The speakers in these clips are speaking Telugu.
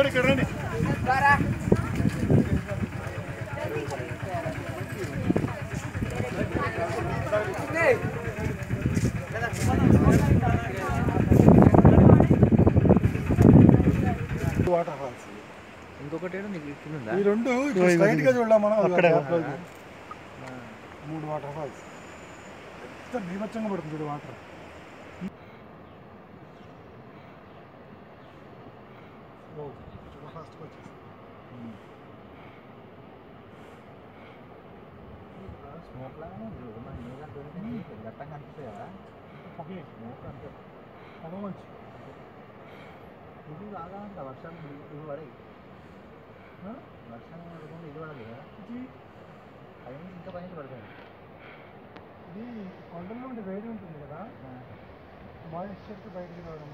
ఇక్కడ రండి. వాటర్ ఫాల్స్ ఇంకొకటి ఈ రెండు స్ట్రైట్ గా చూడలేం మనం. అక్కడ 3 వాటర్ ఫాల్స్ ఎంత బీభత్సంగా పడుతుంది చూడు వాటర్. ఫాస్ట్గా వచ్చేసి స్మోక్ లాగానే గట్టంగా అనిపిస్తుంది కదా. స్మోక్ అంటే చాలా మంచి ఇది బాగా అంత వర్షం ఇది పడాయి. వర్షం పడుతుంది ఇది పడదు కదా. పైన ఇంకా పైన పడుతుంది. ఇది కొండల్లో ఉంటే వేడి ఉంటుంది కదా, మాయిశ్చర్ బయటికి రావడం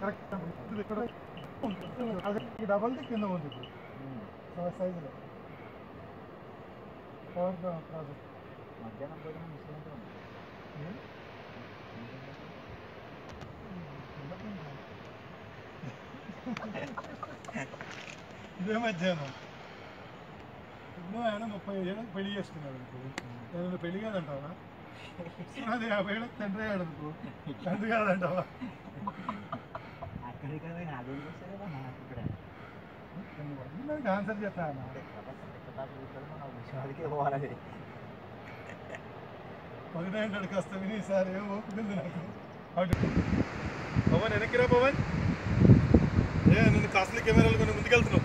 కరెక్ట్. ఇక్కడ డబల్ ది కింద ఉంది సైజులో ప్రాజెక్ట్. మధ్యాహ్నం భోజనం విశ్రాంతి ఉంది. ఇదే మధ్యాహ్నం. ఎన్నో ఆయన 30 ఏళ్ళకి పెళ్లి చేసుకున్నాడు అనుకో, నేను పెళ్లి కాదంటావా? అది 50 ఏళ్ళకి తండ్రి అయ్యాడు అనుకో, తండ్రి కాదంటావా? ఆన్సర్ చేస్తాను. ఒకటేంటాడు కాస్త విని సార్ ఏమో ఓపుకుంది నాకు. పవన్ వెనక్కిరా పవన్. నేను కాస్ట్లీ కెమెరాలు కొన్ని ముందుకెళ్తున్నావు.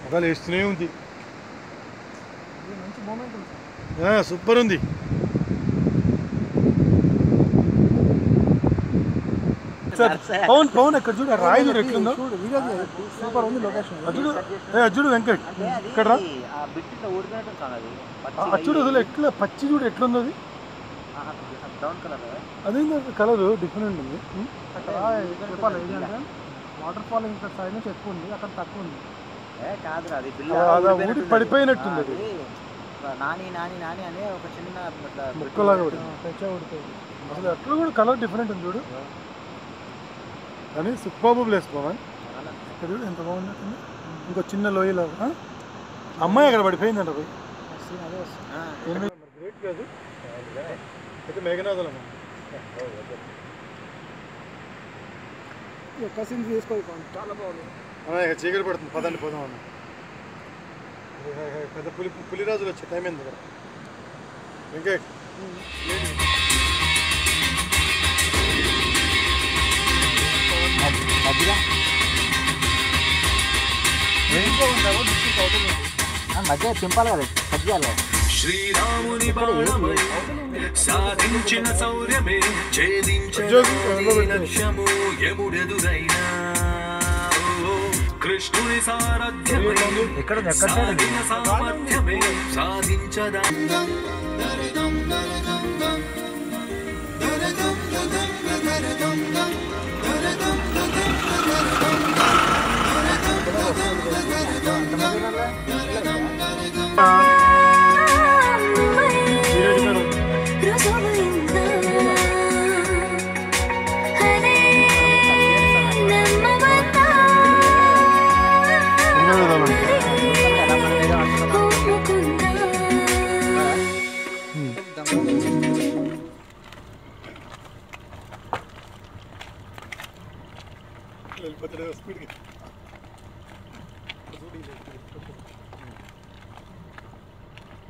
ఒకవేళ వేస్తూనే ఉంది. మంచి మూమెంట్ సూపర్ ఉంది. పవన్ పవన్ ఇక్కడ చూడు, రాయి చూడు ఎట్లుందో. సూపర్ ఉంది లొకేషన్. అచ్చుడు వెంకట్ ఇక్కడ రా. అచ్చుడు అసలు ఎట్లా పచ్చి చూడు ఎట్లుంది అది. అదేంటి కలర్ డిఫరెంట్ ఉంది. చెప్పాలి ఏంటంటే వాటర్ ఫాల్ ఇక్కడ సైడ్ నుంచి ఎక్కువ ఉంది, అక్కడ తక్కువ ఉంది. ఊడి పడిపోయినట్టుంది అది. నాని నాని నాని అనే ఒక చిన్న ముక్కలాగా ఉడిపోయింది. అసలు ఎట్లా కూడా కలర్ డిఫరెంట్ ఉంది చూడు. కానీ సూపర్ ప్లేస్ పవన్. ఇక్కడ చూడు ఎంత బాగుంది. ఇంకో చిన్న లోయలో అమ్మాయి అక్కడ పడిపోయిందంట పోయి. గ్రేట్ కాదు అయితే మేఘనాథులు అమ్మ కసిన్స్ తీసుకోవాలి. చాలా బాగుంది. చీకటి పడుతుంది, పదండి పోదాం అన్న. పెద్ద పులిరాజులు వచ్చే టైం ఏంది కదా వెంకట్. మధ్య చింపాలి కదా, సజ్జాలి. శ్రీరాముని బాణమై సాధించిన శౌర్యమే ఛేదించము యముడెదురైనా. కృష్ణుని సారథ్యమై సాగిన సామర్థ్యమే సాధించదా.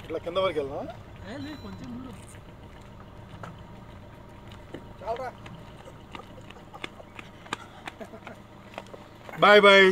ఇట్లా కింద వరకు వెళ్దాం. Bye bye.